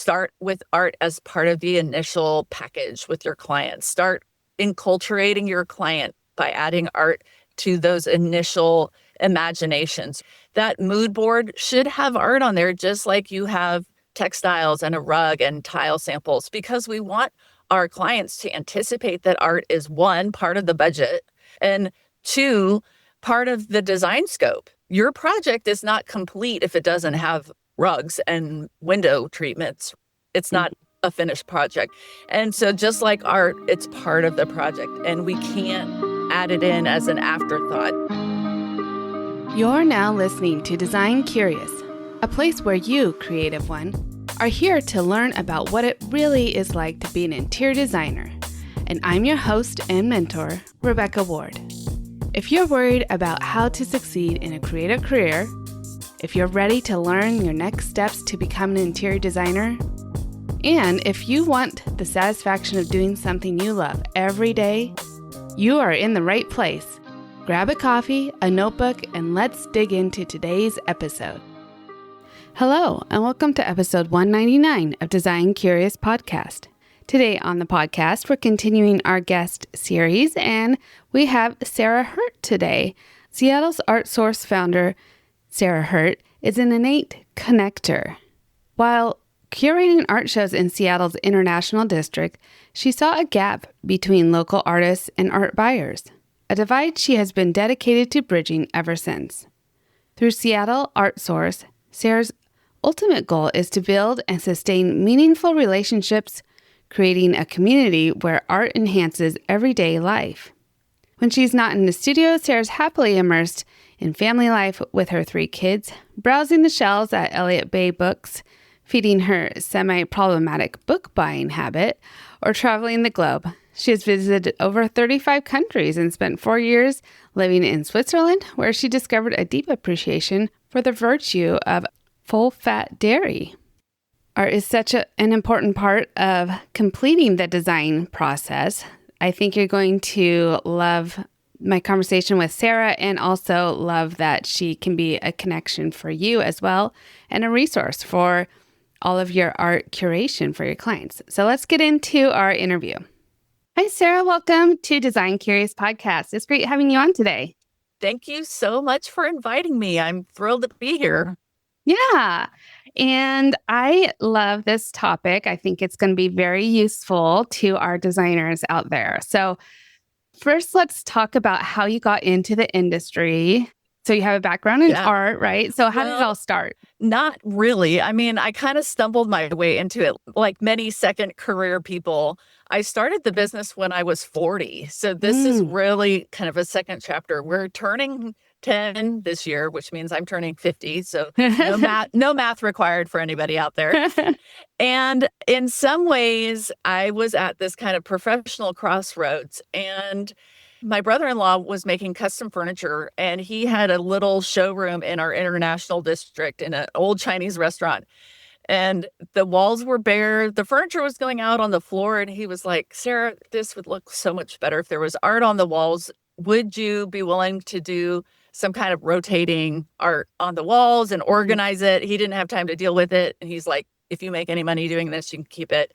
start with art as part of the initial package with your clients. Start enculturating your client by adding art to those initial imaginations. That mood board should have art on there, just like you have textiles and a rug and tile samples, because we want our clients to anticipate that art is, one, part of the budget, and two, part of the design scope. Your project is not complete if it doesn't have rugs and window treatments. It's not a finished project. And so just like art, it's part of the project, and we can't add it in as an afterthought. You're now listening to Design Curious, a place where you, creative one, are here to learn about what it really is like to be an interior designer. And I'm your host and mentor, Rebecca Ward. If you're worried about how to succeed in a creative career, if you're ready to learn your next steps to become an interior designer, and if you want the satisfaction of doing something you love every day, you are in the right place. Grab a coffee, a notebook, and let's dig into today's episode. Hello, and welcome to episode 199 of Design Curious Podcast. Today on the podcast, we're continuing our guest series, and we have Sarah Hurt today. Seattle's Art Source founder, Sarah Hurt, is an innate connector. While curating art shows in Seattle's International District, she saw a gap between local artists and art buyers, a divide she has been dedicated to bridging ever since. Through Seattle Art Source, Sarah's ultimate goal is to build and sustain meaningful relationships, creating a community where art enhances everyday life. When she's not in the studio, Sarah's happily immersed in family life with her 3 kids, browsing the shelves at Elliott Bay Books, feeding her semi-problematic book buying habit, or traveling the globe. She has visited over 35 countries and spent 4 years living in Switzerland, where she discovered a deep appreciation for the virtue of full-fat dairy. Art is such an important part of completing the design process. I think you're going to love my conversation with Sarah, and also love that she can be a connection for you as well, and a resource for all of your art curation for your clients. So let's get into our interview. Hi, Sarah. Welcome to Design Curious Podcast. It's great having you on today. Thank you so much for inviting me. I'm thrilled to be here. Yeah. And I love this topic. I think it's going to be very useful to our designers out there. So first, let's talk about how you got into the industry. So you have a background in art, right? So how did it all start? Not really. I mean, I kind of stumbled my way into it like many second career people. I started the business when I was 40. So this is really kind of a second chapter. We're turning 10 this year, which means I'm turning 50. So no math required for anybody out there. And in some ways, I was at this kind of professional crossroads, and my brother-in-law was making custom furniture, and he had a little showroom in our International District in an old Chinese restaurant. And the walls were bare. The furniture was going out on the floor. And he was like, Sarah, this would look so much better if there was art on the walls. Would you be willing to do some kind of rotating art on the walls and organize it? He didn't have time to deal with it. And he's like, if you make any money doing this, you can keep it.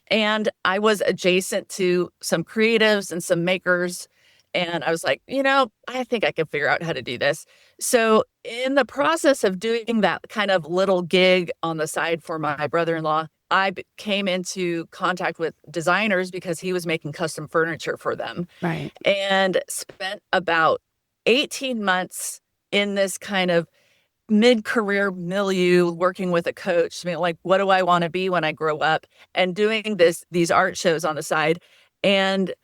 And I was adjacent to some creatives and some makers. And I was like, I think I can figure out how to do this. So in the process of doing that kind of little gig on the side for my brother-in-law, I came into contact with designers because he was making custom furniture for them. Right. And spent about 18 months in this kind of mid-career milieu working with a coach. I mean, like, what do I want to be when I grow up? And doing these art shows on the side. And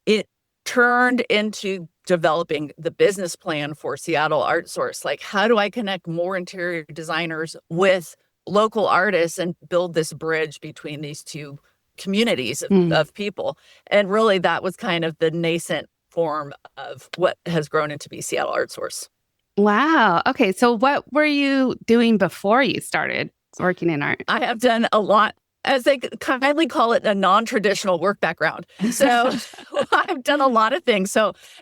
it turned into developing the business plan for Seattle Art Source. Like, how do I connect more interior designers with local artists and build this bridge between these two communities of people? And really, that was kind of the nascent form of what has grown into be Seattle Art Source. Wow. Okay. So what were you doing before you started working in art? I have done a lot, as they kindly call it, a non-traditional work background. So I've done a lot of things.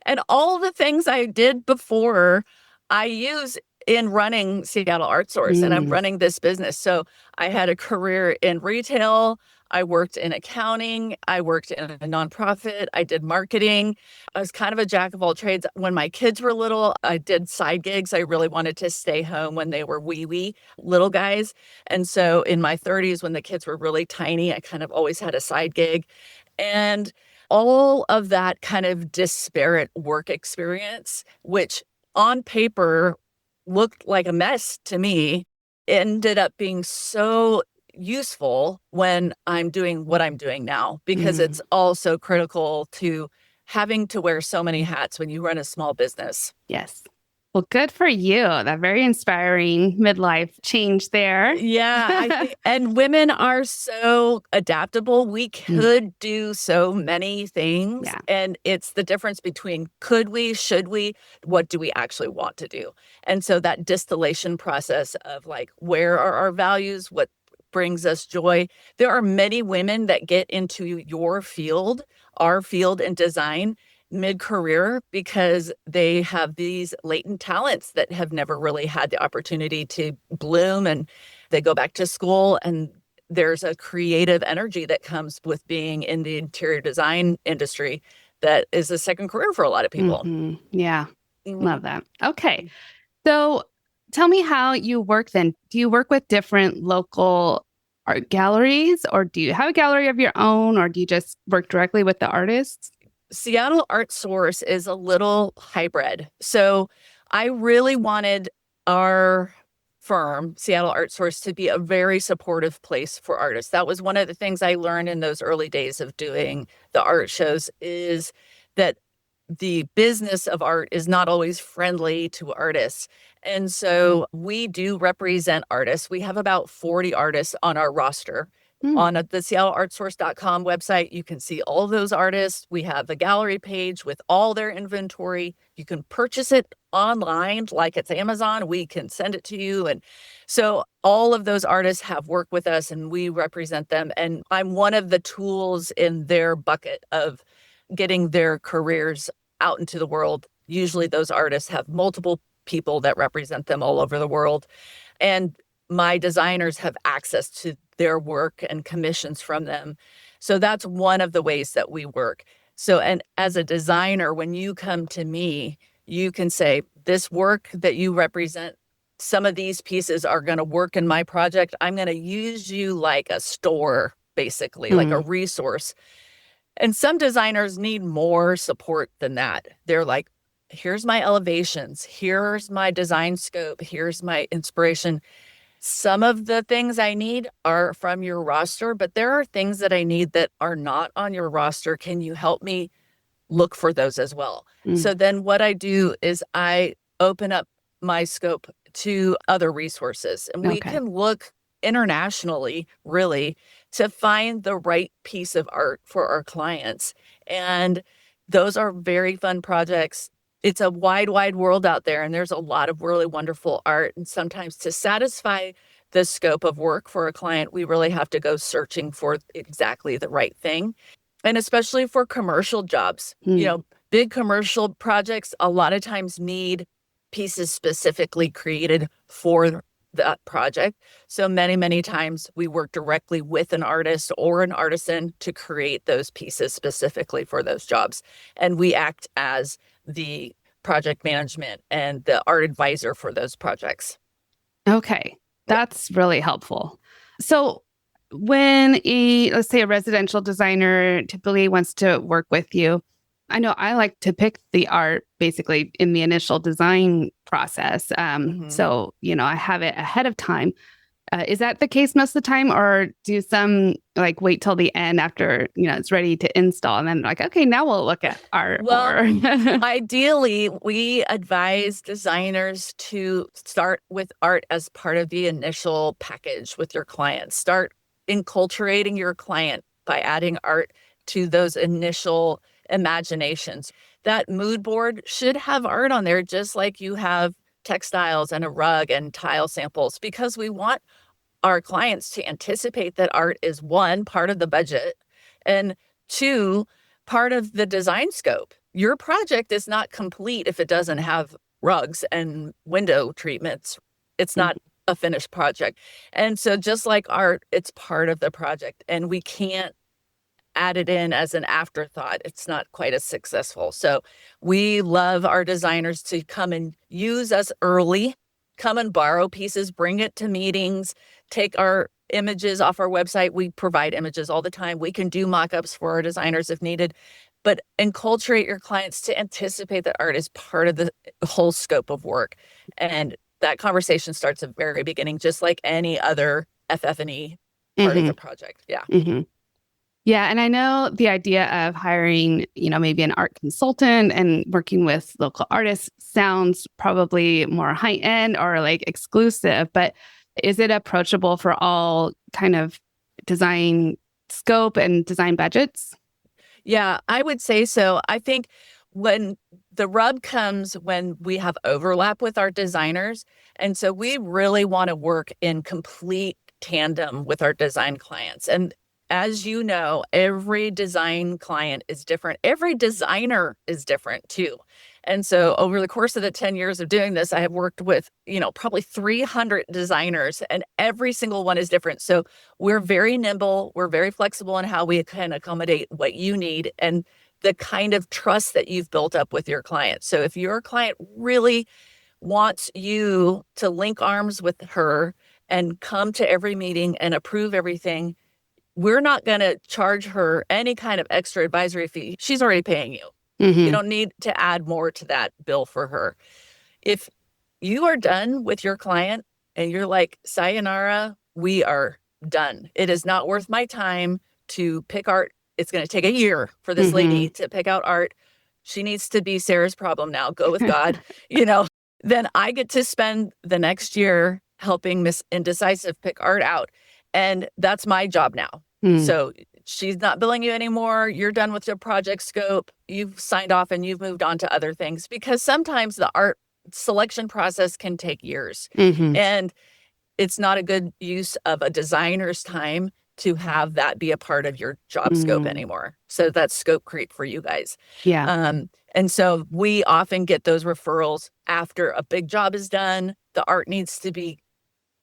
And all the things I did before, I use in running Seattle Art Source, and I'm running this business. So I had a career in retail. I worked in accounting. I worked in a nonprofit. I did marketing. I was kind of a jack of all trades. When my kids were little, I did side gigs. I really wanted to stay home when they were wee little guys. And so in my 30s, when the kids were really tiny, I kind of always had a side gig. And all of that kind of disparate work experience, which on paper looked like a mess to me, ended up being so useful when I'm doing what I'm doing now, because it's also critical to having to wear so many hats when you run a small business. Yes. Well, good for you. That very inspiring midlife change there. Yeah, I think, and women are so adaptable. We could do so many things. Yeah. And it's the difference between could we, should we, what do we actually want to do? And so that distillation process of like, where are our values? What brings us joy? There are many women that get into your field, our field in design, mid-career, because they have these latent talents that have never really had the opportunity to bloom, and they go back to school, and there's a creative energy that comes with being in the interior design industry that is a second career for a lot of people. Yeah. Love that. Okay. So tell me how you work then. Do you work with different local art galleries, or do you have a gallery of your own, or do you just work directly with the artists? Seattle Art Source is a little hybrid. So I really wanted our firm, Seattle Art Source, to be a very supportive place for artists. That was one of the things I learned in those early days of doing the art shows, is that the business of art is not always friendly to artists. And so we do represent artists. We have about 40 artists on our roster. On the SeattleArtSource.com website, you can see all those artists. We have the gallery page with all their inventory. You can purchase it online like it's Amazon. We can send it to you. And so all of those artists have worked with us, and we represent them. And I'm one of the tools in their bucket of getting their careers out into the world. Usually those artists have multiple people that represent them all over the world. And my designers have access to their work and commissions from them. So that's one of the ways that we work. So, and as a designer, when you come to me, you can say, this work that you represent, some of these pieces are going to work in my project. I'm going to use you like a store, basically, like a resource. And some designers need more support than that. They're like, here's my elevations, here's my design scope, here's my inspiration. Some of the things I need are from your roster, but there are things that I need that are not on your roster. Can you help me look for those as well? So then what I do is I open up my scope to other resources, and we can look internationally, really, to find the right piece of art for our clients. And those are very fun projects. It's a wide world out there, and there's a lot of really wonderful art. And sometimes to satisfy the scope of work for a client, we really have to go searching for exactly the right thing. And especially for commercial jobs, big commercial projects a lot of times need pieces specifically created for that project. So many times we work directly with an artist or an artisan to create those pieces specifically for those jobs. And we act as the project management and the art advisor for those projects. Okay. That's really helpful. So when let's say a residential designer typically wants to work with you, I know I like to pick the art basically in the initial design process. So, I have it ahead of time. Is that the case most of the time, or do some like wait till the end after, it's ready to install and then like, okay, now we'll look at art? Well, ideally, we advise designers to start with art as part of the initial package with your client. Start enculturating your client by adding art to those initial imaginations. That mood board should have art on there, just like you have textiles and a rug and tile samples, because we want our clients to anticipate that art is, one, part of the budget, and two, part of the design scope. Your project is not complete if it doesn't have rugs and window treatments. It's not a finished project. And so just like art, it's part of the project, and we can't add it in as an afterthought. It's not quite as successful. So we love our designers to come and use us early, come and borrow pieces, bring it to meetings, take our images off our website. We provide images all the time. We can do mock-ups for our designers if needed, but enculturate your clients to anticipate that art is part of the whole scope of work. And that conversation starts at the very beginning, just like any other FF&E part of the project. Yeah. Yeah. And I know the idea of hiring, maybe an art consultant and working with local artists sounds probably more high end or like exclusive, but is it approachable for all kind of design scope and design budgets? Yeah, I would say so. I think when the rub comes when we have overlap with our designers. And so we really want to work in complete tandem with our design clients. And as you know, every design client is different. Every designer is different too. And so over the course of the 10 years of doing this, I have worked with, probably 300 designers, and every single one is different. So we're very nimble. We're very flexible in how we can accommodate what you need and the kind of trust that you've built up with your client. So if your client really wants you to link arms with her and come to every meeting and approve everything, we're not going to charge her any kind of extra advisory fee. She's already paying you. You don't need to add more to that bill for her. If you are done with your client and you're like, sayonara, we are done. It is not worth my time to pick art. It's going to take a year for this lady to pick out art. She needs to be Sarah's problem now. Go with God. Then I get to spend the next year helping Miss Indecisive pick art out. And that's my job now. So she's not billing you anymore. You're done with your project scope. You've signed off and you've moved on to other things, because sometimes the art selection process can take years. And it's not a good use of a designer's time to have that be a part of your job scope anymore. So that's scope creep for you guys. Yeah. And so we often get those referrals after a big job is done. The art needs to be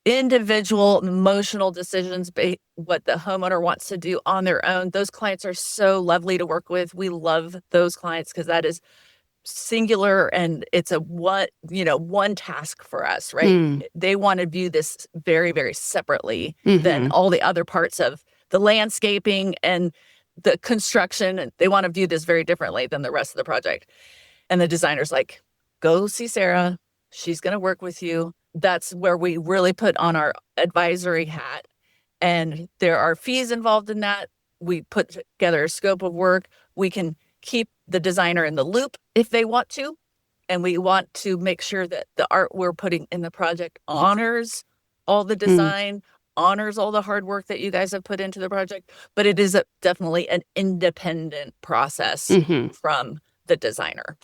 individual emotional decisions, what the homeowner wants to do on their own. Those clients are so lovely to work with. We love those clients because that is singular and it's a one task for us, right? They want to view this very, very separately than all the other parts of the landscaping and the construction. They want to view this very differently than the rest of the project. And the designer's like, go see Sarah. She's going to work with you. That's where we really put on our advisory hat. And there are fees involved in that. We put together a scope of work. We can keep the designer in the loop if they want to. And we want to make sure that the art we're putting in the project honors all the design, honors all the hard work that you guys have put into the project. But it is definitely an independent process from the designer.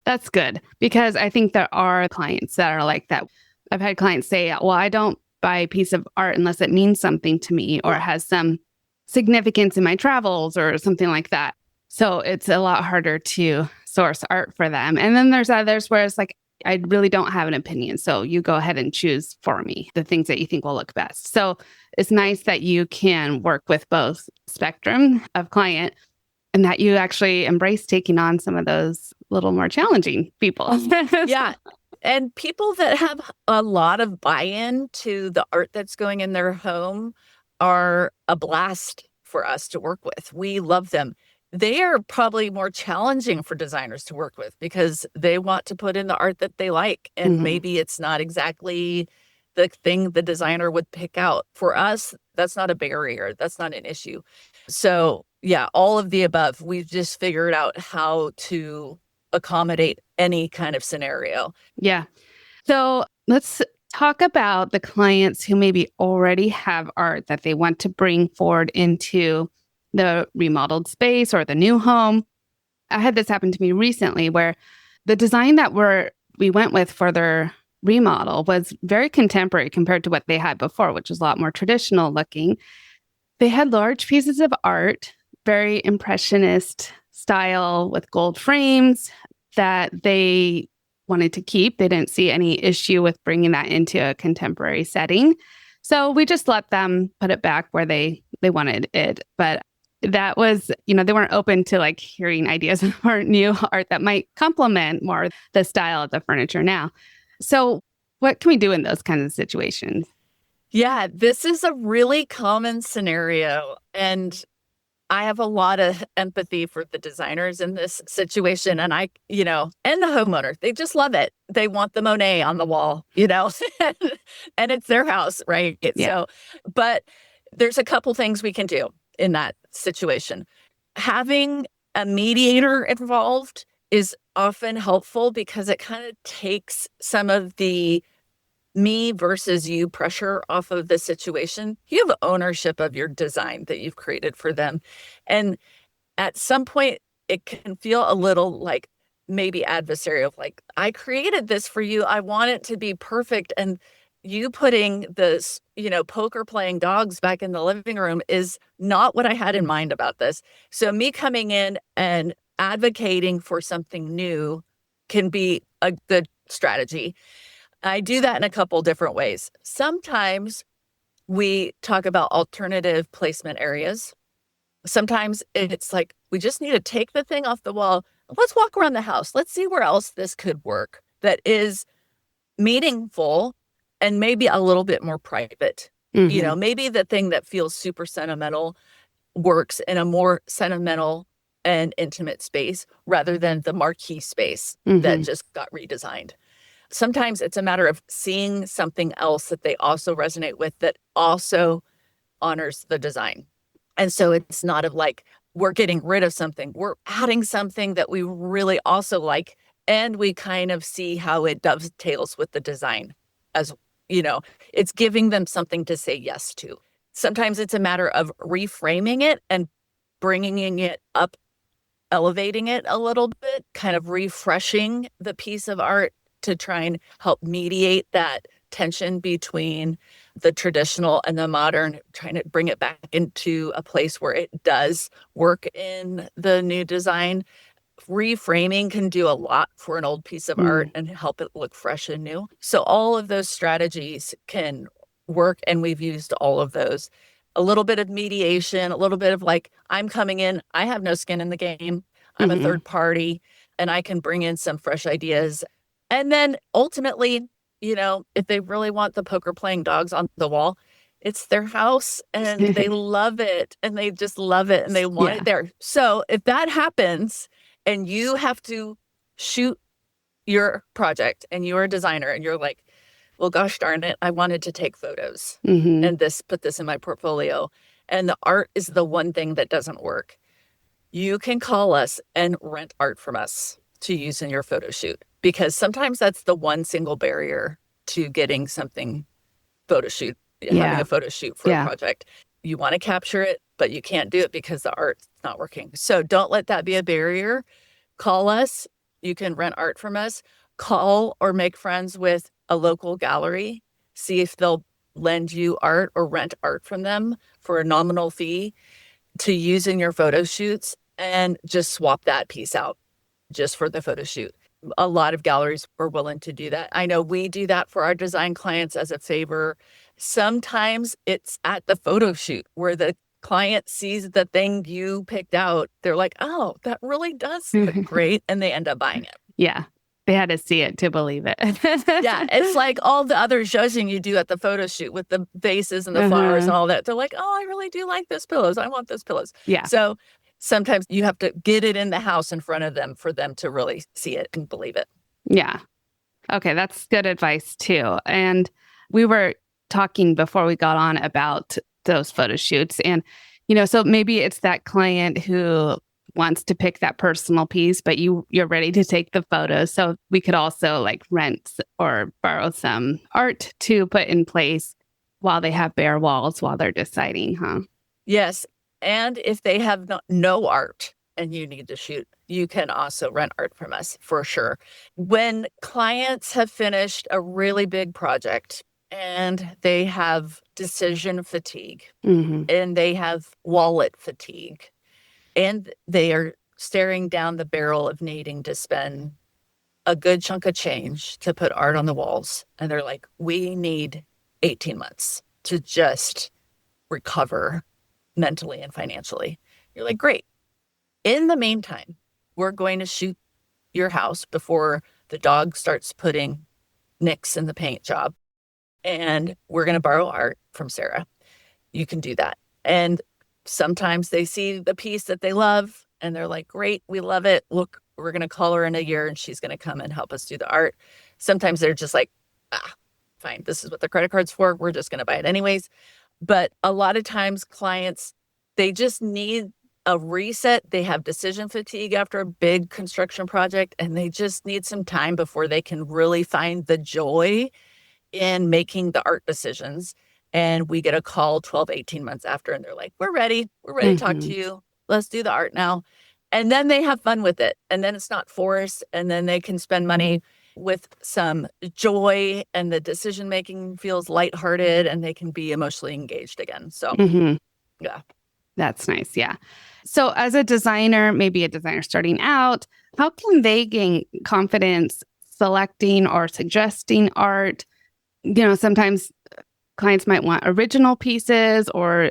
That's good, because I think there are clients that are like that. I've had clients say, well, I don't buy a piece of art unless it means something to me or has some significance in my travels or something like that. So it's a lot harder to source art for them. And then there's others where it's like, I really don't have an opinion. So you go ahead and choose for me the things that you think will look best. So it's nice that you can work with both spectrum of client and that you actually embrace taking on some of those little more challenging people. Yeah. And people that have a lot of buy-in to the art that's going in their home are a blast for us to work with. We love them. They are probably more challenging for designers to work with because they want to put in the art that they like. And maybe it's not exactly the thing the designer would pick out. For us, that's not a barrier. That's not an issue. So yeah, all of the above. We've just figured out how to accommodate any kind of scenario. Yeah. So let's talk about the clients who maybe already have art that they want to bring forward into the remodeled space or the new home. I had this happen to me recently where the design that we went with for their remodel was very contemporary compared to what they had before, which was a lot more traditional looking. They had large pieces of art, very impressionist style with gold frames that they wanted to keep. They didn't see any issue with bringing that into a contemporary setting. So we just let them put it back where they wanted it. But that was, they weren't open to like hearing ideas for new art that might complement more the style of the furniture now. So what can we do in those kinds of situations? Yeah, this is a really common scenario. And I have a lot of empathy for the designers in this situation. And and the homeowner, they just love it. They want the Monet on the wall, and it's their house, right? Yeah. So, but there's a couple things we can do in that situation. Having a mediator involved is often helpful because it kind of takes some of the me versus you pressure off of the situation. You have ownership of your design that you've created for them. And at some point, it can feel a little like maybe adversarial, like, I created this for you. I want it to be perfect. And you putting this, poker playing dogs back in the living room is not what I had in mind about this. So me coming in and advocating for something new can be a good strategy. I do that in a couple different ways. Sometimes we talk about alternative placement areas. Sometimes it's like, we just need to take the thing off the wall. Let's walk around the house. Let's see where else this could work that is meaningful and maybe a little bit more private. Mm-hmm. Maybe the thing that feels super sentimental works in a more sentimental and intimate space rather than the marquee space that just got redesigned. Sometimes it's a matter of seeing something else that they also resonate with that also honors the design. And so it's not of like, we're getting rid of something, we're adding something that we really also like. And we kind of see how it dovetails with the design as, it's giving them something to say yes to. Sometimes it's a matter of reframing it and bringing it up, elevating it a little bit, kind of refreshing the piece of art to try and help mediate that tension between the traditional and the modern, trying to bring it back into a place where it does work in the new design. Reframing can do a lot for an old piece of art and help it look fresh and new. So all of those strategies can work, and we've used all of those. A little bit of mediation, a little bit of like, I'm coming in, I have no skin in the game. I'm a third party, and I can bring in some fresh ideas. And then ultimately, if they really want the poker playing dogs on the wall, it's their house and they love it and they just love it and they want it there. So if that happens and you have to shoot your project and you're a designer and you're like, well, gosh darn it, I wanted to take photos and put this in my portfolio. And the art is the one thing that doesn't work. You can call us and rent art from us to use in your photo shoot, because sometimes that's the one single barrier to getting something having a photo shoot for a project. You want to capture it, but you can't do it because the art's not working. So don't let that be a barrier. Call us. You can rent art from us. Call or make friends with a local gallery. See if they'll lend you art or rent art from them for a nominal fee to use in your photo shoots, and just swap that piece out just for the photo shoot. A lot of galleries are willing to do that. I know we do that for our design clients as a favor. Sometimes it's at the photo shoot where the client sees the thing you picked out. They're like, oh, that really does look great. And they end up buying it. Yeah. They had to see it to believe it. Yeah. It's like all the other judging you do at the photo shoot with the vases and the flowers and all that. They're like, oh, I really do like those pillows. I want those pillows. Yeah. So sometimes you have to get it in the house in front of them for them to really see it and believe it. Yeah. Okay. That's good advice too. And we were talking before we got on about those photo shoots. And, so maybe it's that client who wants to pick that personal piece, but you're ready to take the photos. So we could also like rent or borrow some art to put in place while they have bare walls while they're deciding, huh? Yes. And if they have no art and you need to shoot, you can also rent art from us for sure. When clients have finished a really big project and they have decision fatigue and they have wallet fatigue and they are staring down the barrel of needing to spend a good chunk of change to put art on the walls. And they're like, we need 18 months to just recover mentally and financially. You're like, great. In the meantime, we're going to shoot your house before the dog starts putting nicks in the paint job. And we're going to borrow art from Sarah. You can do that. And sometimes they see the piece that they love and they're like, great, we love it. Look, we're going to call her in a year and she's going to come and help us do the art. Sometimes they're just like, fine, this is what the credit card's for. We're just going to buy it anyways. But a lot of times clients, they just need a reset. They have decision fatigue after a big construction project, and they just need some time before they can really find the joy in making the art decisions. And we get a call 12, 18 months after, and they're like, we're ready. We're ready to talk to you. Let's do the art now. And then they have fun with it. And then it's not forced. And then they can spend money with some joy, and the decision-making feels lighthearted, and they can be emotionally engaged again. So, yeah. That's nice. Yeah. So as a designer, maybe a designer starting out, how can they gain confidence selecting or suggesting art? Sometimes clients might want original pieces, or,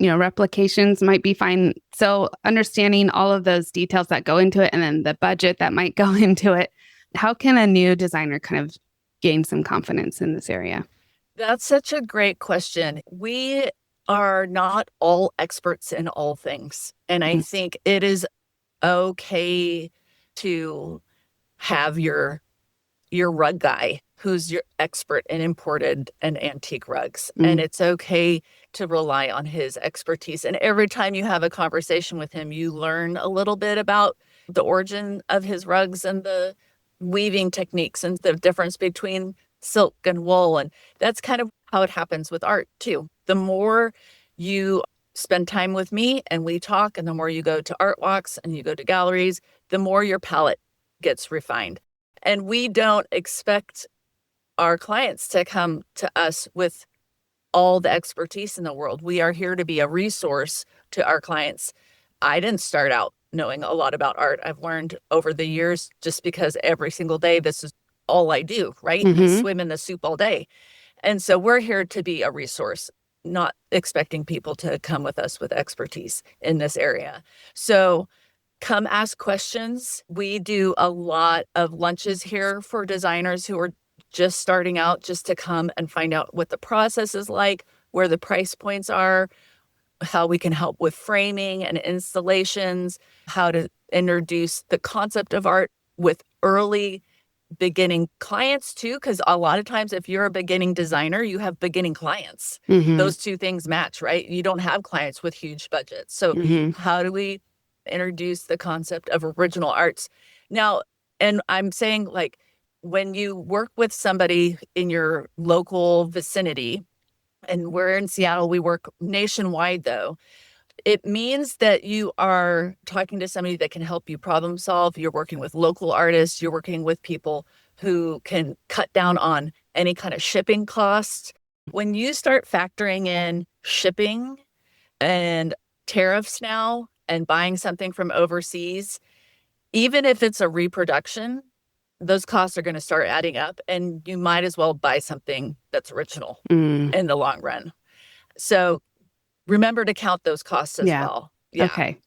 replications might be fine. So understanding all of those details that go into it, and then the budget that might go into it, how can a new designer kind of gain some confidence in this area? That's such a great question. We are not all experts in all things. And I think it is okay to have your rug guy who's your expert in imported and antique rugs. And it's okay to rely on his expertise. And every time you have a conversation with him, you learn a little bit about the origin of his rugs and the weaving techniques and the difference between silk and wool. And that's kind of how it happens with art too. The more you spend time with me and we talk, and the more you go to art walks and you go to galleries, the more your palette gets refined. And we don't expect our clients to come to us with all the expertise in the world. We are here to be a resource to our clients. I didn't start out knowing a lot about art. I've learned over the years, just because every single day, this is all I do, right? I swim in the soup all day. And so we're here to be a resource, not expecting people to come with us with expertise in this area. So come ask questions. We do a lot of lunches here for designers who are just starting out, just to come and find out what the process is like, where the price points are, how we can help with framing and installations, how to introduce the concept of art with early beginning clients too, because a lot of times if you're a beginning designer, you have beginning clients. Those two things match, right? You don't have clients with huge budgets. So how do we introduce the concept of original arts? Now, and I'm saying, like, when you work with somebody in your local vicinity, and we're in Seattle, we work nationwide though, it means that you are talking to somebody that can help you problem solve. You're working with local artists. You're working with people who can cut down on any kind of shipping costs. When you start factoring in shipping and tariffs now and buying something from overseas, even if it's a reproduction, those costs are going to start adding up, and you might as well buy something that's original in the long run. So remember to count those costs as well. Yeah. Okay.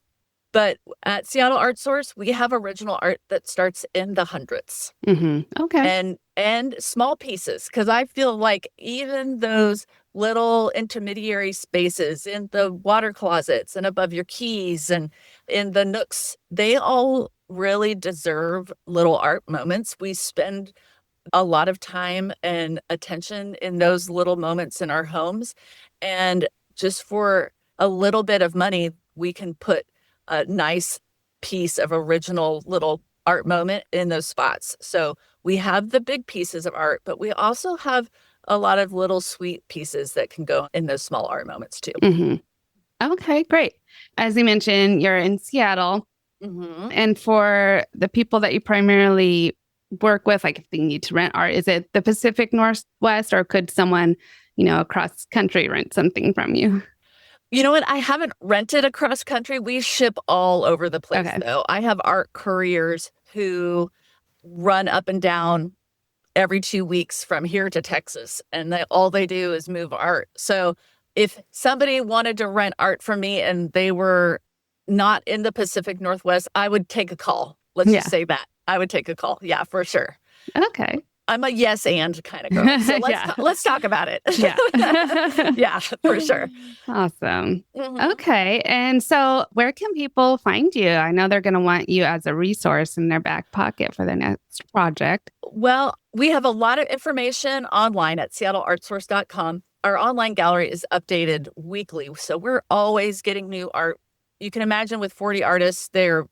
But at Seattle Art Source, we have original art that starts in the hundreds. Okay. And small pieces, because I feel like even those little intermediary spaces in the water closets and above your keys and in the nooks, they all really deserve little art moments. We spend a lot of time and attention in those little moments in our homes. And just for a little bit of money, we can put a nice piece of original little art moment in those spots. So we have the big pieces of art, but we also have a lot of little sweet pieces that can go in those small art moments too. Okay, great. As you mentioned, you're in Seattle. And for the people that you primarily work with, like if they need to rent art, is it the Pacific Northwest, or could someone, across country rent something from you? You know what? I haven't rented across country. We ship all over the place, Okay. though. I have art couriers who run up and down every 2 weeks from here to Texas, and all they do is move art. So if somebody wanted to rent art from me and they were not in the Pacific Northwest, I would take a call. Let's just say that. I would take a call. Yeah, for sure. Okay. I'm a yes and kind of girl. So let's talk about it. Yeah. Yeah, for sure. Awesome. Okay. And so where can people find you? I know they're going to want you as a resource in their back pocket for their next project. Well, we have a lot of information online at seattleartsource.com. Our online gallery is updated weekly, so we're always getting new art. You can imagine with 40 artists, they're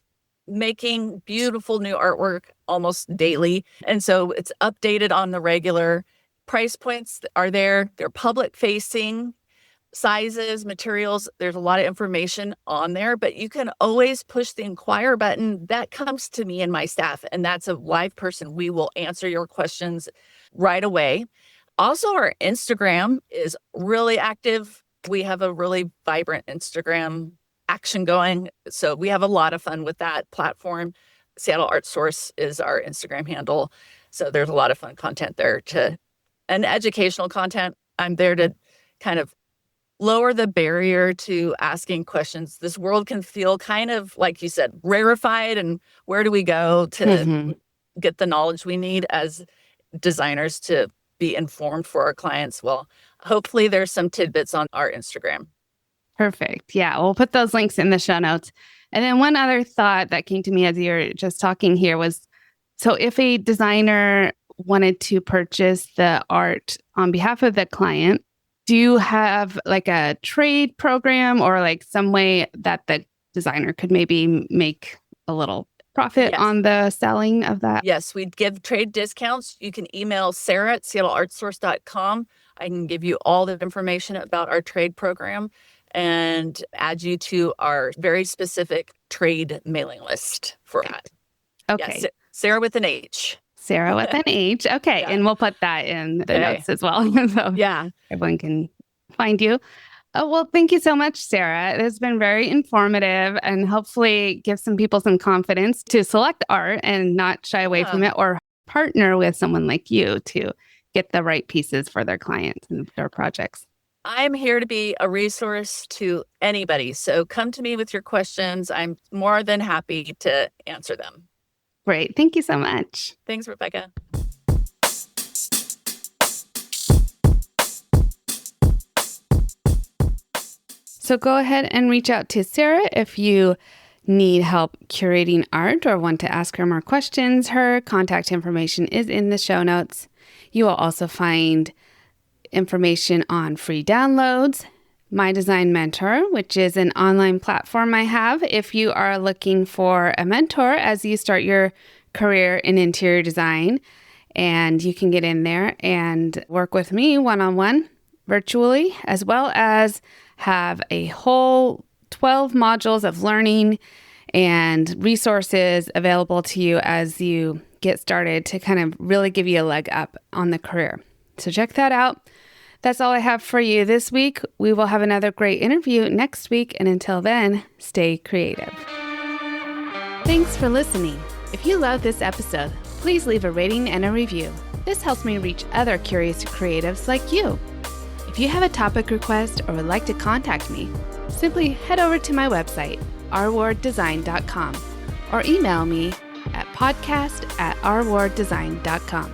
making beautiful new artwork almost daily. And so it's updated on the regular. Price points are there. They're public facing, sizes, materials. There's a lot of information on there, but you can always push the inquire button. That comes to me and my staff, and that's a live person. We will answer your questions right away. Also, our Instagram is really active. We have a really vibrant Instagram action going. So we have a lot of fun with that platform. Seattle Art Source is our Instagram handle. So there's a lot of fun content there and educational content. I'm there to kind of lower the barrier to asking questions. This world can feel kind of, like you said, rarefied. And where do we go to get the knowledge we need as designers to be informed for our clients? Well, hopefully there's some tidbits on our Instagram. Perfect. Yeah, we'll put those links in the show notes. And then one other thought that came to me as you're just talking here was, so if a designer wanted to purchase the art on behalf of the client, do you have like a trade program or like some way that the designer could maybe make a little profit on the selling of that? Yes, we give trade discounts. You can email Sarah at seattleartsource.com. I can give you all the information about our trade program and add you to our very specific trade mailing list for that. Okay. Yeah, Sarah with an H. Sarah with an H. Okay. Yeah. And we'll put that in the notes as well. So everyone can find you. Oh, well, thank you so much, Sarah. It has been very informative and hopefully give some people some confidence to select art and not shy away from it or partner with someone like you to get the right pieces for their clients and their projects. I'm here to be a resource to anybody. So come to me with your questions. I'm more than happy to answer them. Great. Thank you so much. Thanks, Rebecca. So go ahead and reach out to Sarah if you need help curating art or want to ask her more questions. Her contact information is in the show notes. You will also find information on free downloads, My Design Mentor, which is an online platform I have if you are looking for a mentor as you start your career in interior design. And you can get in there and work with me one-on-one virtually, as well as have a whole 12 modules of learning and resources available to you as you get started to kind of really give you a leg up on the career. So check that out. That's all I have for you this week. We will have another great interview next week. And until then, stay creative. Thanks for listening. If you love this episode, please leave a rating and a review. This helps me reach other curious creatives like you. If you have a topic request or would like to contact me, simply head over to my website, rwarddesign.com, or email me at podcast@rwarddesign.com.